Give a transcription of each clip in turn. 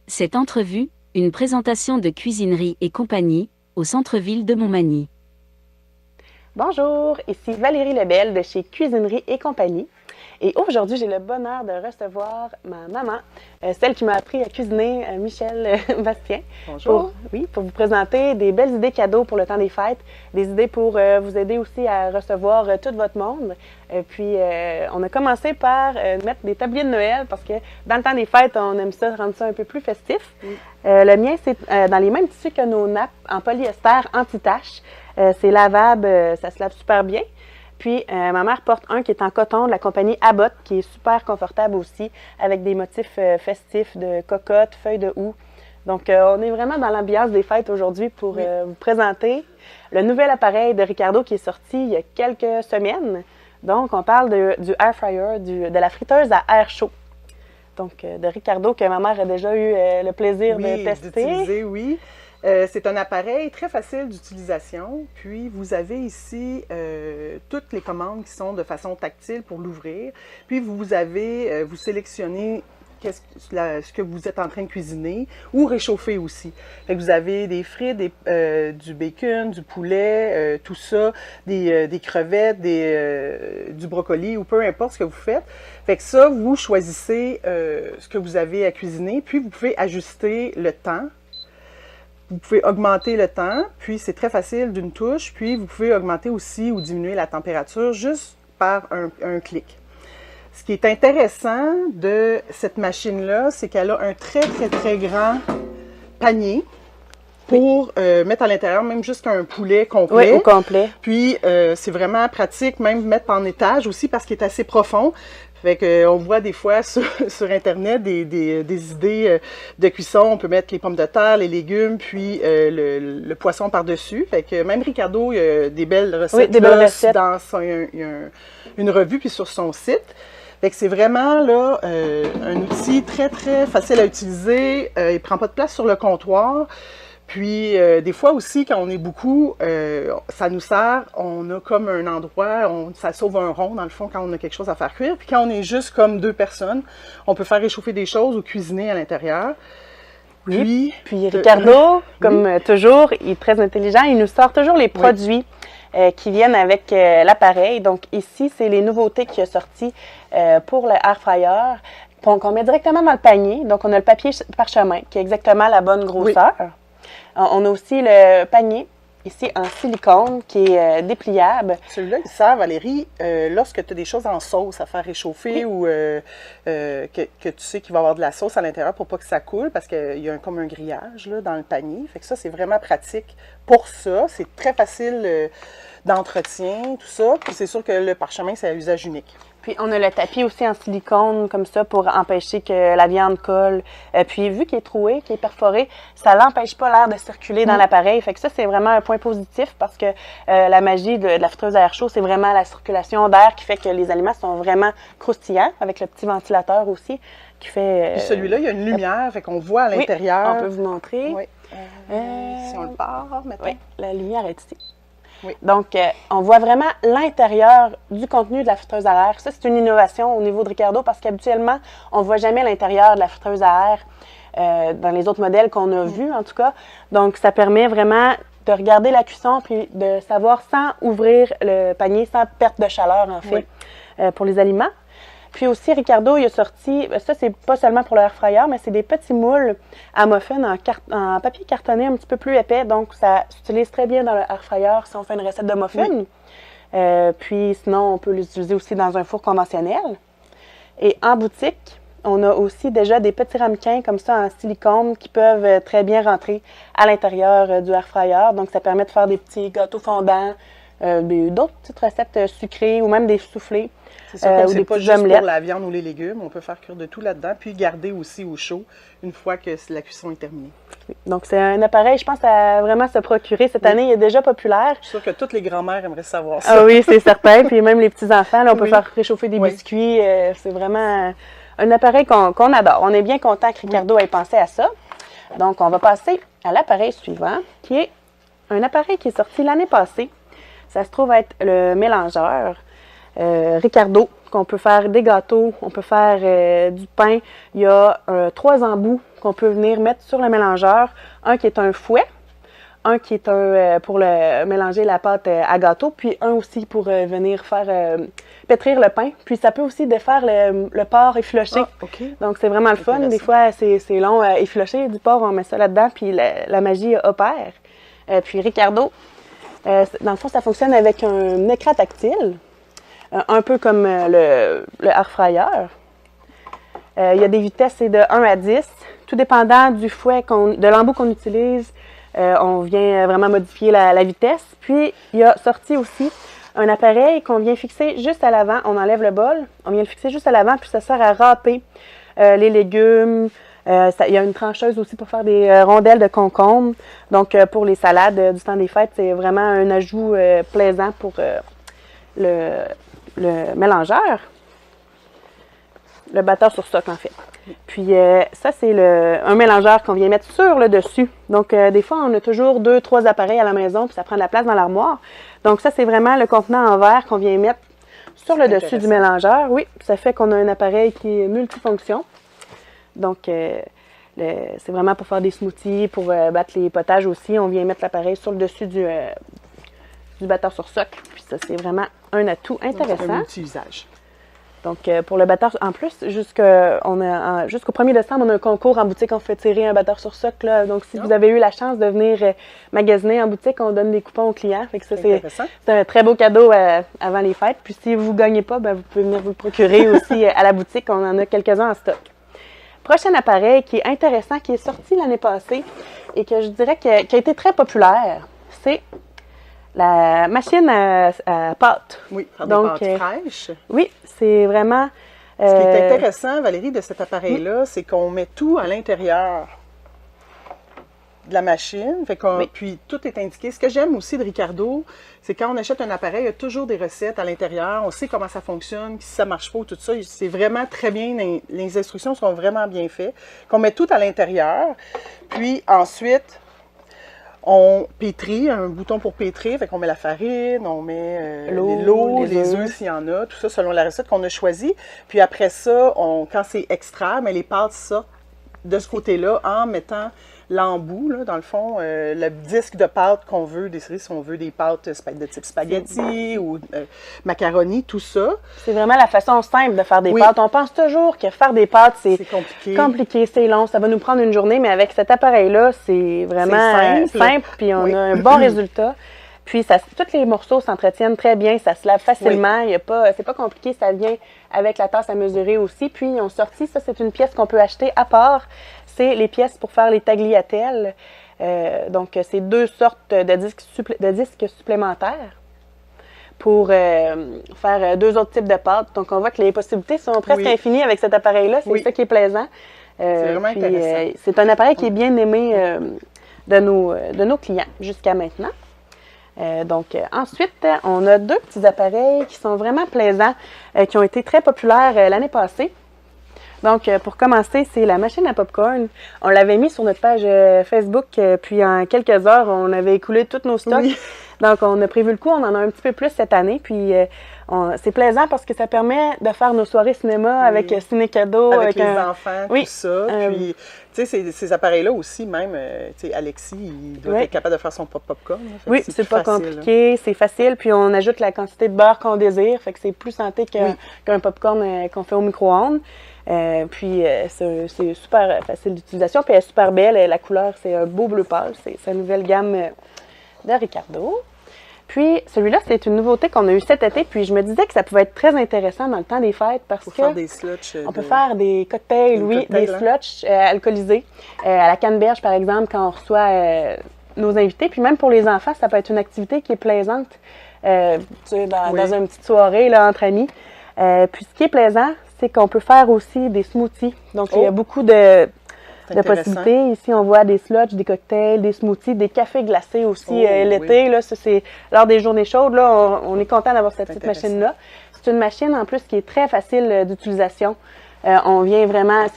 Cette entrevue, une présentation de Cuisinerie et compagnie, au centre-ville de Montmagny. Bonjour, ici Valérie Lebel de chez Cuisinerie et compagnie. Et aujourd'hui, j'ai le bonheur de recevoir ma maman, celle qui m'a appris à cuisiner, Michèle Bastien. Bonjour. Pour vous présenter des belles idées cadeaux pour le temps des fêtes, des idées pour vous aider aussi à recevoir tout votre monde. Puis, on a commencé par mettre des tabliers de Noël parce que dans le temps des fêtes, on aime ça, rendre ça un peu plus festif. Oui. Le mien, c'est dans les mêmes tissus que nos nappes en polyester anti-tache. C'est lavable, ça se lave super bien. Puis, ma mère porte un qui est en coton de la compagnie Abbott, qui est super confortable aussi, avec des motifs festifs de cocotte, feuilles de houx. Donc, on est vraiment dans l'ambiance des fêtes aujourd'hui pour vous présenter le nouvel appareil de Ricardo qui est sorti il y a quelques semaines. Donc, on parle du air fryer, de la friteuse à air chaud. Donc, de Ricardo que ma mère a déjà eu le plaisir de tester. D'utiliser, oui. C'est un appareil très facile d'utilisation. Puis, vous avez ici toutes les commandes qui sont de façon tactile pour l'ouvrir. Puis, vous sélectionnez ce que vous êtes en train de cuisiner ou réchauffer aussi. Fait que vous avez des frites, du bacon, du poulet, tout ça, des crevettes, du brocoli ou peu importe ce que vous faites. Fait que ça, vous choisissez ce que vous avez à cuisiner, puis vous pouvez ajuster le temps. Vous pouvez augmenter le temps, puis c'est très facile d'une touche, puis vous pouvez augmenter aussi ou diminuer la température juste par un clic. Ce qui est intéressant de cette machine-là, c'est qu'elle a un très, très, très grand panier pour mettre à l'intérieur même juste un poulet complet. Oui, au complet. Puis, c'est vraiment pratique, même mettre en étage aussi parce qu'il est assez profond. Fait qu'on voit des fois sur Internet des idées de cuisson. On peut mettre les pommes de terre, les légumes, puis le poisson par-dessus. Fait que même Ricardo, il y a des belles recettes, oui, des belles recettes. Dans une revue puis sur son site. Fait que c'est vraiment là un outil très, très facile à utiliser. Il ne prend pas de place sur le comptoir. Puis, des fois aussi, quand on est beaucoup, ça nous sert, on a comme un endroit, ça sauve un rond, dans le fond, quand on a quelque chose à faire cuire. Puis, quand on est juste comme deux personnes, on peut faire réchauffer des choses ou cuisiner à l'intérieur. Puis Ricardo, comme toujours, il est très intelligent, il nous sort toujours les produits qui viennent avec l'appareil. Donc, ici, c'est les nouveautés qu'il a sorties pour le air fryer. Qu'on met directement dans le panier. Donc, on a le papier parchemin, qui est exactement la bonne grosseur. Oui. On a aussi le panier, ici, en silicone, qui est dépliable. Celui-là, il sert, Valérie, lorsque tu as des choses en sauce à faire réchauffer ou que tu sais qu'il va y avoir de la sauce à l'intérieur pour pas que ça coule, parce qu'il y a comme un grillage là, dans le panier. Fait que ça, c'est vraiment pratique pour ça. C'est très facile d'entretien, tout ça. Puis c'est sûr que le parchemin, c'est à usage unique. Puis, on a le tapis aussi en silicone, comme ça, pour empêcher que la viande colle. Puis, vu qu'il est troué, qu'il est perforé, ça l'empêche pas l'air de circuler dans l'appareil. Fait que ça, c'est vraiment un point positif parce que la magie de la friteuse à air chaud, c'est vraiment la circulation d'air qui fait que les aliments sont vraiment croustillants, avec le petit ventilateur aussi, qui fait... Puis celui-là, il y a une lumière, fait qu'on voit à l'intérieur. On peut vous montrer. Oui. Si on le part, maintenant. Oui, la lumière est ici. Oui. Donc, on voit vraiment l'intérieur du contenu de la friteuse à air. Ça, c'est une innovation au niveau de Ricardo parce qu'habituellement, on ne voit jamais l'intérieur de la friteuse à air dans les autres modèles qu'on a vus, en tout cas. Donc, ça permet vraiment de regarder la cuisson puis de savoir sans ouvrir le panier, sans perte de chaleur, en fait, pour les aliments. Puis aussi, Ricardo, il a sorti, ça, c'est pas seulement pour le air fryer, mais c'est des petits moules à muffins en papier cartonné un petit peu plus épais. Donc, ça s'utilise très bien dans le air fryer si on fait une recette de muffins. Puis, sinon, on peut l'utiliser aussi dans un four conventionnel. Et en boutique, on a aussi déjà des petits ramequins comme ça en silicone qui peuvent très bien rentrer à l'intérieur du air fryer. Donc, ça permet de faire des petits gâteaux fondants, d'autres petites recettes sucrées ou même des soufflés. C'est sûr que c'est pas juste pour la viande ou les légumes. On peut faire cuire de tout là-dedans, puis garder aussi au chaud une fois que la cuisson est terminée. Donc, c'est un appareil, je pense, à vraiment se procurer. Cette année, il est déjà populaire. Je suis sûre que toutes les grand-mères aimeraient savoir ça. Ah oui, c'est certain. Puis même les petits-enfants, là, on peut faire réchauffer des biscuits. C'est vraiment un appareil qu'on adore. On est bien content que Ricardo ait pensé à ça. Donc, on va passer à l'appareil suivant, qui est un appareil qui est sorti l'année passée. Ça se trouve être le mélangeur Ricardo, Donc, on peut faire des gâteaux, on peut faire du pain. Il y a 3 embouts qu'on peut venir mettre sur le mélangeur. Un qui est un fouet, un qui est pour mélanger la pâte à gâteau, puis un aussi pour venir faire pétrir le pain. Puis ça peut aussi défaire le porc effiloché. Ah, OK. Donc c'est vraiment le fun. Des fois, c'est long à effilocher du porc, on met ça là-dedans, puis la magie opère. Puis Ricardo, dans le fond, ça fonctionne avec un écran tactile, un peu comme le air fryer. Il y a des vitesses, c'est de 1 à 10. Tout dépendant du fouet, de l'embout qu'on utilise, on vient vraiment modifier la vitesse. Puis, il y a sorti aussi un appareil qu'on vient fixer juste à l'avant. On enlève le bol, on vient le fixer juste à l'avant, puis ça sert à râper les légumes. Il y a une trancheuse aussi pour faire des rondelles de concombre. Donc, pour les salades du temps des fêtes, c'est vraiment un ajout plaisant pour le mélangeur. Le batteur sur socle, en fait. Puis ça, c'est un mélangeur qu'on vient mettre sur le dessus. Donc, des fois, on a toujours 2-3 appareils à la maison, puis ça prend de la place dans l'armoire. Donc, ça, c'est vraiment le contenant en verre qu'on vient mettre sur le dessus du mélangeur. Oui, ça fait qu'on a un appareil qui est multifonction. Donc, c'est vraiment pour faire des smoothies, pour battre les potages aussi. On vient mettre l'appareil sur le dessus du batteur sur socle. Puis ça, c'est vraiment un atout intéressant. C'est un multi-usage. Donc, pour le batteur, en plus, jusqu'au 1er décembre, on a un concours en boutique. On fait tirer un batteur sur socle. Là. Donc, si vous avez eu la chance de venir magasiner en boutique, on donne des coupons aux clients. Fait que ça, c'est un très beau cadeau avant les fêtes. Puis, si vous ne gagnez pas, ben, vous pouvez venir vous le procurer aussi à la boutique. On en a quelques-uns en stock. Prochain appareil qui est intéressant, qui est sorti l'année passée et que je dirais qui a été très populaire, c'est la machine à pâte. Oui, faire des pâtes fraîches. Oui, c'est vraiment... Ce qui est intéressant, Valérie, de cet appareil-là, c'est qu'on met tout à l'intérieur de la machine. Puis tout est indiqué. Ce que j'aime aussi de Ricardo, c'est quand on achète un appareil, il y a toujours des recettes à l'intérieur. On sait comment ça fonctionne, si ça marche pas, tout ça. C'est vraiment très bien. Les instructions sont vraiment bien faites. Qu'on met tout à l'intérieur. Puis ensuite... on pétrit, un bouton pour pétrir, fait qu'on met la farine, on met l'eau, les œufs s'il y en a, tout ça selon la recette qu'on a choisie. Puis après ça, quand c'est extra, mais les pâtes sortent de ce côté-là en mettant l'embout, là, dans le fond, le disque de pâte qu'on veut, décider si on veut des pâtes de type spaghetti ou macaroni, tout ça. C'est vraiment la façon simple de faire des pâtes. On pense toujours que faire des pâtes, c'est compliqué, c'est long, ça va nous prendre une journée, mais avec cet appareil-là, c'est vraiment simple, puis on a un bon résultat. Puis tous les morceaux s'entretiennent très bien, ça se lave facilement, c'est pas compliqué, ça vient avec la tasse à mesurer aussi. Puis ils ont sorti, ça c'est une pièce qu'on peut acheter à part, c'est les pièces pour faire les tagliatelles. Donc c'est 2 sortes de disques supplémentaires pour faire 2 autres types de pâtes. Donc on voit que les possibilités sont presque infinies avec cet appareil-là, c'est ça qui est plaisant. C'est vraiment intéressant. C'est un appareil qui est bien aimé de nos clients jusqu'à maintenant. Ensuite, on a 2 petits appareils qui sont vraiment plaisants, qui ont été très populaires l'année passée. Donc, pour commencer, c'est la machine à popcorn. On l'avait mis sur notre page Facebook, puis en quelques heures, on avait écoulé tous nos stocks. Oui. Donc, on a prévu le coup, on en a un petit peu plus cette année, puis c'est plaisant parce que ça permet de faire nos soirées cinéma avec ciné-cadeau. Avec les enfants, tout ça. Puis, tu sais, ces appareils-là aussi, même, tu sais, Alexis, il doit être capable de faire son popcorn. Oui, c'est pas compliqué, c'est facile, puis on ajoute la quantité de beurre qu'on désire, fait que c'est plus santé qu'un popcorn qu'on fait au micro-ondes. Puis c'est super facile d'utilisation, puis elle est super belle, la couleur, c'est un beau bleu pâle, c'est sa nouvelle gamme de Ricardo. Puis celui-là, c'est une nouveauté qu'on a eue cet été, puis je me disais que ça pouvait être très intéressant dans le temps des fêtes parce faire des slushs, on peut faire des cocktails, des slushs alcoolisés à la canneberge, par exemple, quand on reçoit nos invités. Puis même pour les enfants, ça peut être une activité qui est plaisante dans une petite soirée là, entre amis. Puis ce qui est plaisant, c'est qu'on peut faire aussi des smoothies. Donc, il y a beaucoup de possibilités. Ici, on voit des slushs, des cocktails, des smoothies, des cafés glacés aussi l'été. Là, ça, c'est lors des journées chaudes. Là, on est content d'avoir cette petite machine-là. C'est une machine, en plus, qui est très facile d'utilisation. On vient vraiment,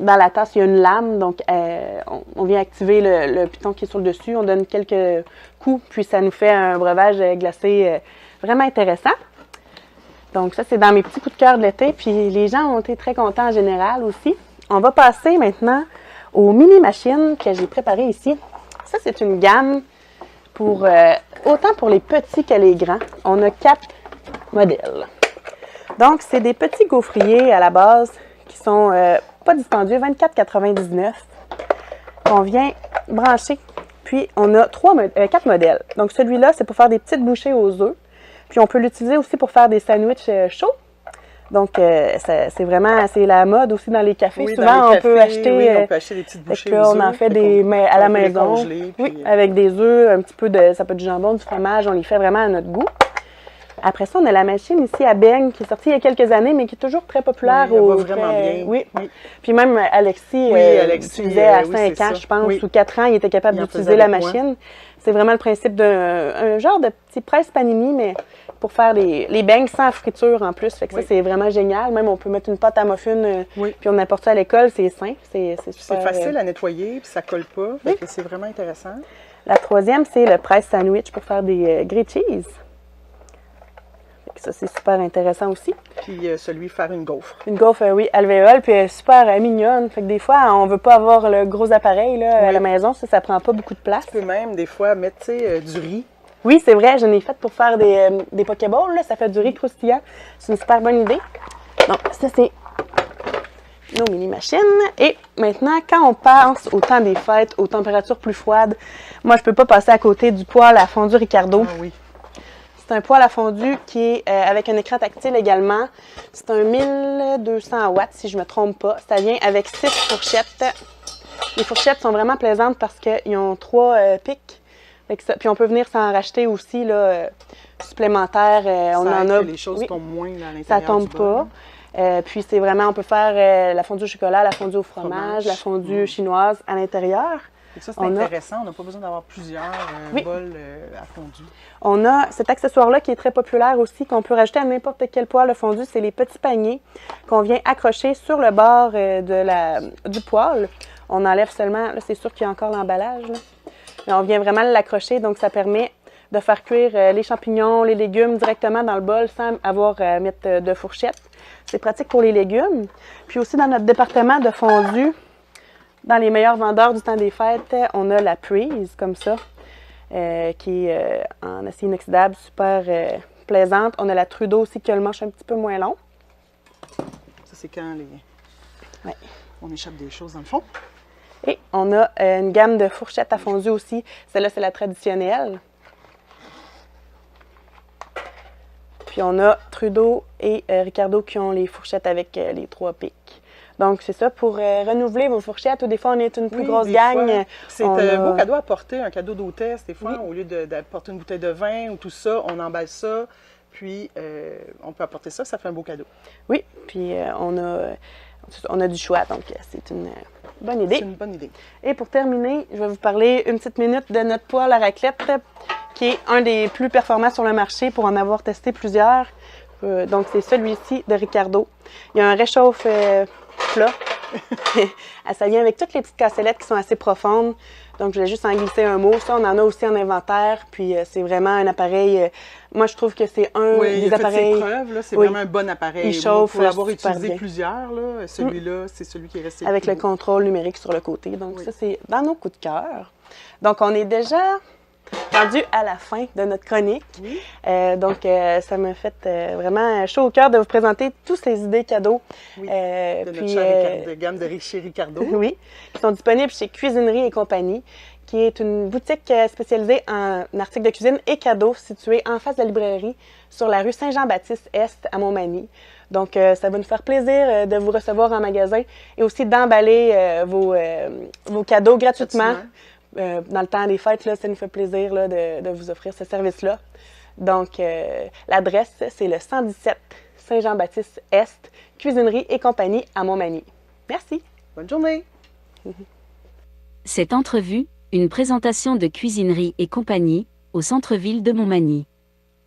dans la tasse, il y a une lame. Donc, on vient activer le piton qui est sur le dessus. On donne quelques coups, puis ça nous fait un breuvage glacé vraiment intéressant. Donc ça, c'est dans mes petits coups de cœur de l'été, puis les gens ont été très contents en général aussi. On va passer maintenant aux mini-machines que j'ai préparées ici. Ça, c'est une gamme pour autant pour les petits que les grands. On a 4 modèles. Donc, c'est des petits gaufriers à la base qui sont pas dispendieux, 24,99 qu'on vient brancher. Puis, on a 4 modèles. Donc, celui-là, c'est pour faire des petites bouchées aux œufs. Puis, on peut l'utiliser aussi pour faire des sandwichs chauds. Donc, c'est vraiment, c'est la mode aussi dans les cafés. Oui, souvent, on peut acheter des petites bouchées aux œufs. On en fait à la maison. Oui, avec des œufs, un petit peu ça peut être du jambon, du fromage. On les fait vraiment à notre goût. Après ça, on a la machine ici à beigne qui est sortie il y a quelques années, mais qui est toujours très populaire. Oui, elle va vraiment bien. Oui. Puis même Alexis, utilisait à 5 ans, je pense, ou 4 ans, il était capable d'utiliser la machine. C'est vraiment le principe d'un genre de petit presse panini, mais pour faire les beignes sans friture en plus. Fait que ça, c'est vraiment génial. Même, on peut mettre une pâte à muffin, puis on apporte ça à l'école. C'est simple. C'est facile à nettoyer, puis ça colle pas. Fait que c'est vraiment intéressant. La troisième, c'est le presse sandwich pour faire des grilled cheese. Ça, c'est super intéressant aussi. Puis celui faire une gaufre. Une gaufre, oui, alvéole, puis elle est super mignonne. Fait que des fois, on veut pas avoir le gros appareil là, à la maison. Ça prend pas beaucoup de place. Tu peux même, des fois, mettre, tu sais, du riz. Oui, c'est vrai. J'en ai fait pour faire des pokéballs. Là. Ça fait du riz croustillant. C'est une super bonne idée. Donc, ça, c'est nos mini-machines. Et maintenant, quand on pense au temps des fêtes, aux températures plus froides, moi, je peux pas passer à côté du poêle à fondu Ricardo. Ah oui. C'est un poêle à fondu qui est avec un écran tactile également. C'est un 1200 watts, si je ne me trompe pas. Ça vient avec 6 fourchettes. Les fourchettes sont vraiment plaisantes parce qu'ils ont 3 pics. Puis on peut venir s'en racheter aussi là, supplémentaires. On en a. Les choses tombent moins là, à l'intérieur. Ça tombe pas. Puis c'est vraiment, on peut faire la fondue au chocolat, la fondue au fromage. La fondue chinoise à l'intérieur. Et ça, c'est intéressant. On n'a pas besoin d'avoir plusieurs bols à fondu. On a cet accessoire-là qui est très populaire aussi, qu'on peut rajouter à n'importe quel poêle à fondu. C'est les petits paniers qu'on vient accrocher sur le bord du poêle. On enlève seulement, là, c'est sûr qu'il y a encore l'emballage, mais on vient vraiment l'accrocher. Donc, ça permet de faire cuire les champignons, les légumes directement dans le bol sans avoir à mettre de fourchette. C'est pratique pour les légumes. Puis aussi, dans notre département de fondu, dans les meilleurs vendeurs du temps des fêtes, on a la Prise, comme ça, qui est en acier inoxydable, super plaisante. On a la Trudeau aussi, qui a le manche un petit peu moins long. Ça, c'est quand on échappe des choses dans le fond. Et on a une gamme de fourchettes à fondu aussi. Celle-là, c'est la traditionnelle. Puis on a Trudeau et Ricardo qui ont les fourchettes avec les 3 pics. Donc, c'est ça, pour renouveler vos fourchettes, ou des fois, on est une plus grosse gang. C'est un beau cadeau à porter, un cadeau d'hôtesse. Des fois, au lieu d'apporter une bouteille de vin ou tout ça, on emballe ça, puis on peut apporter ça, ça fait un beau cadeau. Oui, puis on a du choix, donc c'est une bonne idée. C'est une bonne idée. Et pour terminer, je vais vous parler une petite minute de notre poêle à raclette, qui est un des plus performants sur le marché pour en avoir testé plusieurs. Donc, c'est celui-ci de Ricardo. Il y a un réchauffe plat. Ça vient avec toutes les petites cassellettes qui sont assez profondes. Donc, je voulais juste en glisser un mot. Ça, on en a aussi en inventaire. Puis, c'est vraiment un appareil. Moi, je trouve que c'est un des appareils. C'est vraiment un bon appareil. Il chauffe. Pour avoir utilisé plusieurs, celui-là, c'est celui qui est resté. Avec le contrôle numérique sur le côté. Donc, ça, c'est dans nos coups de cœur. Donc, on est déjà rendu à la fin de notre chronique. Oui. Donc, ça m'a fait vraiment chaud au cœur de vous présenter toutes ces idées cadeaux. Oui, de notre chère gamme de chez Ricardo. Oui, qui sont disponibles chez Cuisinerie et compagnie, qui est une boutique spécialisée en articles de cuisine et cadeaux située en face de la librairie sur la rue Saint-Jean-Baptiste-Est à Montmagny. Donc, ça va nous faire plaisir de vous recevoir en magasin et aussi d'emballer vos cadeaux gratuitement. Dans le temps des fêtes, là, ça nous fait plaisir là, de vous offrir ce service-là. Donc, l'adresse, c'est le 117 Saint-Jean-Baptiste-Est, Cuisinerie et compagnie à Montmagny. Merci. Bonne journée. Cette entrevue, une présentation de Cuisinerie et compagnie, au centre-ville de Montmagny.